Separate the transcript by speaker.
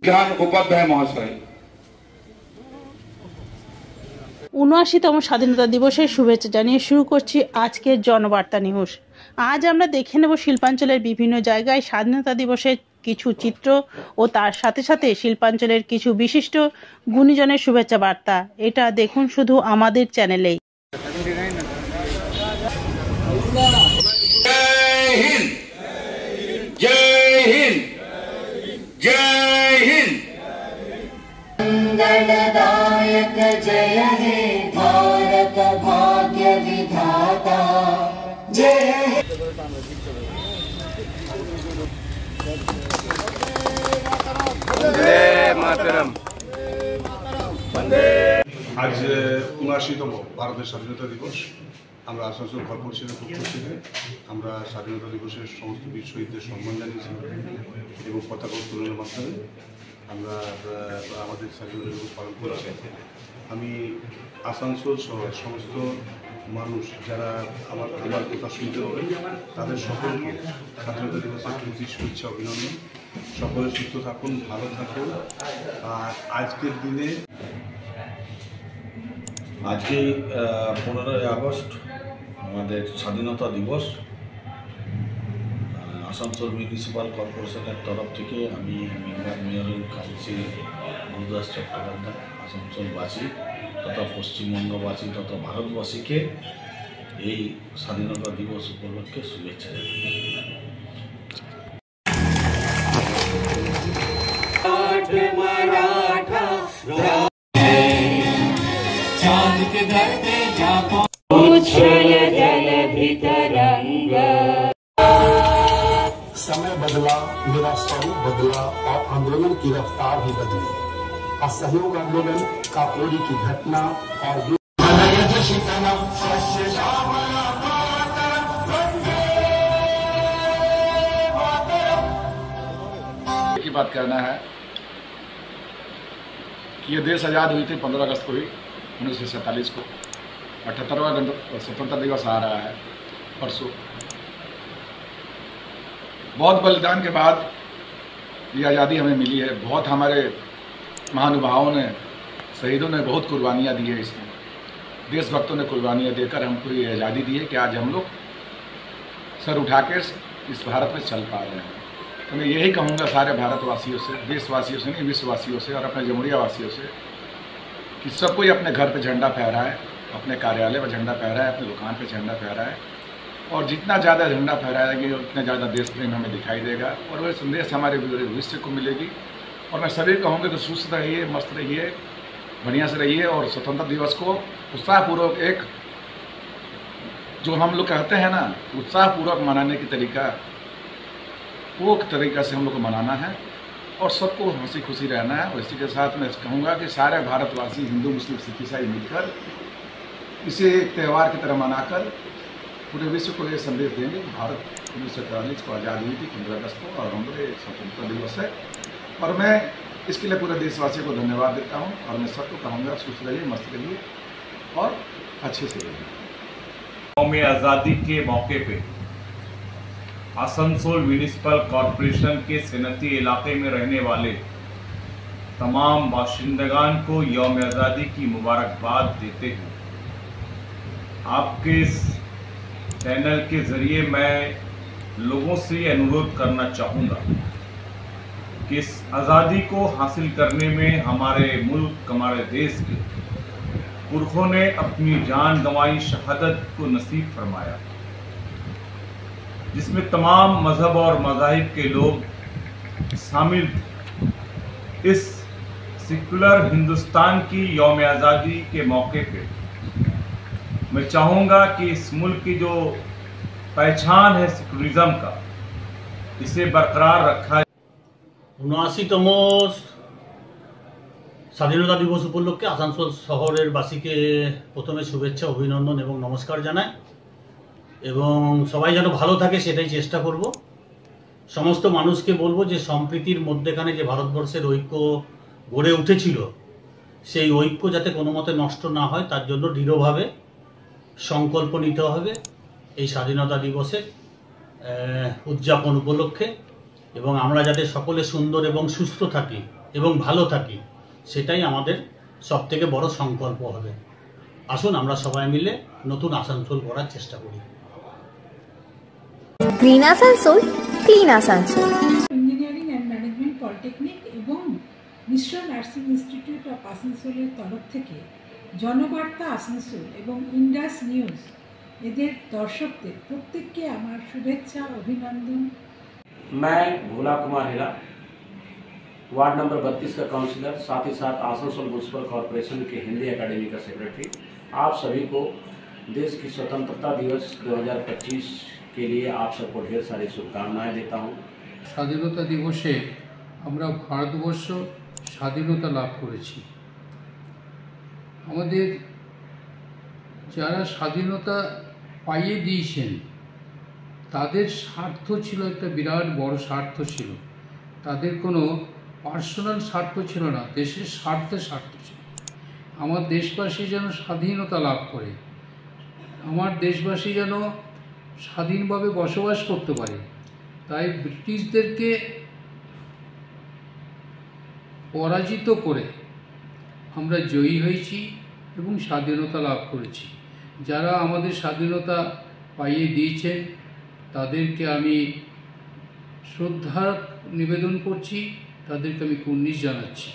Speaker 1: ज्ञान उपाध्याय महाशय।
Speaker 2: ৭৯তম স্বাধীনতা দিবসের শুভেচ্ছা জানিয়ে শুরু করছি আজকের জনবার্তা নিউজ। আজ আমরা দেখে নেব শিল্পাঞ্চলের বিভিন্ন জায়গায় স্বাধীনতা দিবসের কিছু চিত্র ও তার সাথে সাথে শিল্পাঞ্চলের কিছু বিশিষ্ট গুণীজনের শুভেচ্ছা বার্তা। এটা দেখুন শুধু আমাদের চ্যানেলেই।
Speaker 1: जय हिंद, जय हिंद, जय हिंद।
Speaker 3: मंगलदायक जय हे भारत भाग्य विधाता जय हे।
Speaker 4: मातरम।
Speaker 5: आज ৭৯তম ভারতের স্বাধীনতা দিবস। আমরা আসানসোল কর্পোরেশনের পক্ষ থেকে আমরা স্বাধীনতা দিবসের সমস্ত বীর শহীদদের সম্মান জানিয়েছি এবং পতাকা উত্তোলনের মাধ্যমে আমরা আমাদের স্বাধীনতা দিবস পালন করছি। আমি আসানসোল সহ সমস্ত মানুষ যারা আমার কথা শুনতে হবে তাদের সকলকে স্বাধীনতা দিবসের প্রতি শুভেচ্ছা অভিনন্দন। সকলে সুস্থ থাকুন, ভালো থাকুন। আর আজকের দিনে
Speaker 6: আজকে 15ই আগস্ট আমাদের স্বাধীনতা দিবস। আসানসোল মিউনিসিপ্যাল কর্পোরেশনের তরফ থেকে আমি মেয়র কাউন্সিল গুরুদাস চট্টোপাধ্যায় আসানসোলবাসী তথা পশ্চিমবঙ্গবাসী তথা ভারতবাসীকে এই স্বাধীনতা দিবস উপলক্ষে শুভেচ্ছা জানাই।
Speaker 7: समय बदला, मेरा स्वरूप बदला और आंदोलन की रफ्तार भी बदली। असहयोग आंदोलन काकोरी की घटना और
Speaker 4: की बात करना है कि ये देश आज़ाद हुई थी 15 अगस्त को ही 1947 को। 78वां स्वतंत्रता दिवस आ रहा है परसों। बहुत बलिदान के बाद ये आज़ादी हमें मिली है। बहुत हमारे महानुभावों ने, शहीदों ने बहुत कुर्बानियाँ दी है। इसमें देशभक्तों ने कुर्बानियाँ देकर हमको ये आज़ादी दी है कि आज हम लोग सर उठा के इस भारत में चल पा रहे हैं। तो मैं यही कहूँगा सारे भारतवासियों से, देशवासियों से नहीं, विश्ववासियों से और अपने जमुरिया वासियों से कि सब कोई अपने घर पे झंडा फहराए, अपने कार्यालय में झंडा फहराए, अपनी दुकान पे झंडा फहराए। और जितना ज़्यादा झंडा फहराएंगे उतना ज़्यादा देश प्रेम हमें दिखाई देगा और वह संदेश हमारे भविष्य को मिलेगी। और मैं सभी कहूँगा कि सुस्त रहिए, मस्त रहिए, बढ़िया से रहिए और स्वतंत्रता दिवस को उत्साहपूर्वक एक जो हम लोग कहते हैं ना उत्साहपूर्वक मनाने की तरीका, वो तरीका से हम लोग को मनाना है और सबको हंसी खुशी रहना है। और इसी के साथ मैं कहूँगा कि सारे भारतवासी हिंदू मुस्लिम सिख ईसाई मिलकर इसे एक त्यौहार की तरह मनाकर पूरे विश्व को ये संदेश देंगे कि भारत 1943 को आज़ाद हुई थी 15 अगस्त को और हम लोग स्वतंत्रता दिवस है। और मैं इसके लिए पूरे देशवासियों को धन्यवाद देता हूँ और मैं सबको कहूँगा सुस्त रहिए, मस्त रहिए और अच्छे से रहिए।
Speaker 8: कौम आज़ादी के मौके पे आसनसोल म्यूनिसिपल कॉरपोरेशन के सैनती इलाके में रहने वाले तमाम बाशिंदगान को यौम आज़ादी की मुबारकबाद देते हुए आपके इस चैनल के ज़रिए मैं लोगों से ये अनुरोध करना चाहूँगा कि इस आज़ादी को हासिल करने में हमारे मुल्क, हमारे देश के पुरखों ने अपनी जान गंवाई, शहादत को नसीब फरमाया, जिसमें तमाम मज़हब और मज़ाहिब के लोग शामिल थे। इस सेकुलर हिंदुस्तान की यौम आज़ादी के मौके पे मैं चाहूँगा कि इस मुल्क की जो पहचान है सेकुलरिज्म का, इसे बरकरार रखा।
Speaker 9: ৭৯তম স্বাধীনতা দিবস উপলক্ষে আসানসোল শহরের বাসীকে প্রথমে শুভেচ্ছা, অভিনন্দন এবং নমস্কার জানাই এবং সবাই যেন ভালো থাকে সেটাই চেষ্টা করব। সমস্ত মানুষকে বলবো যে সম্প্রীতির মধ্যেখানে যে ভারতবর্ষের ঐক্য গড়ে উঠেছিল সেই ঐক্য যাতে কোনো মতে নষ্ট না হয় তার জন্য দৃঢ়ভাবে সংকল্প নিতে হবে এই স্বাধীনতা দিবসের উদযাপন উপলক্ষে এবং আমরা যাতে সকলে সুন্দর এবং সুস্থ থাকি এবং ভালো থাকি, সেটাই আমাদের সবথেকে বড় সংকল্প হবে। আসুন আমরা সবাই মিলে নতুন আসানসোল করার চেষ্টা করি।
Speaker 10: Green Asansol, clean Asansol.
Speaker 11: Engineering and management polytechnic এবং মিশ্র নার্সিং ইনস্টিটিউট অফ আসানসোলের তরফ থেকে জনবার্তা আসানসোল এবং ইন্ডাস নিউজ এদের দর্শকদের প্রত্যেককে আমার শুভেচ্ছা অভিনন্দন।
Speaker 12: मैं भोला कुमार हेरा, वार्ड नंबर 32 का काउंसलर, साथ ही साथ आसनसोल म्यूनसिपल कॉरपोरेशन के हिंदी एकेडमी का सेक्रेटरी, आप सभी को देश की स्वतंत्रता दिवस 2025 के लिए आप सबको ढेर सारी शुभकामनाएं देता हूं।
Speaker 13: স্বাধীনতা দিবসে আমরা ভারতবর্ষ স্বাধীনতা লাভ করেছি। আমাদের যারা স্বাধীনতা পাইয়ে দিয়েছেন তাদের স্বার্থ ছিল একটা বিরাট বড় স্বার্থ ছিল। তাদের কোনো পার্সোনাল স্বার্থ ছিল না, দেশের স্বার্থ ছিল। আমার দেশবাসী যেন স্বাধীনতা লাভ করে, আমার দেশবাসী যেন স্বাধীনভাবে বসবাস করতে পারে, তাই ব্রিটিশদেরকে পরাজিত করে আমরা জয়ী হয়েছি এবং স্বাধীনতা লাভ করেছি। যারা আমাদের স্বাধীনতা পাইয়ে দিয়েছেন তাদেরকে আমি শ্রদ্ধা নিবেদন করছি, তাদেরকে আমি কুর্নিশ জানাচ্ছি।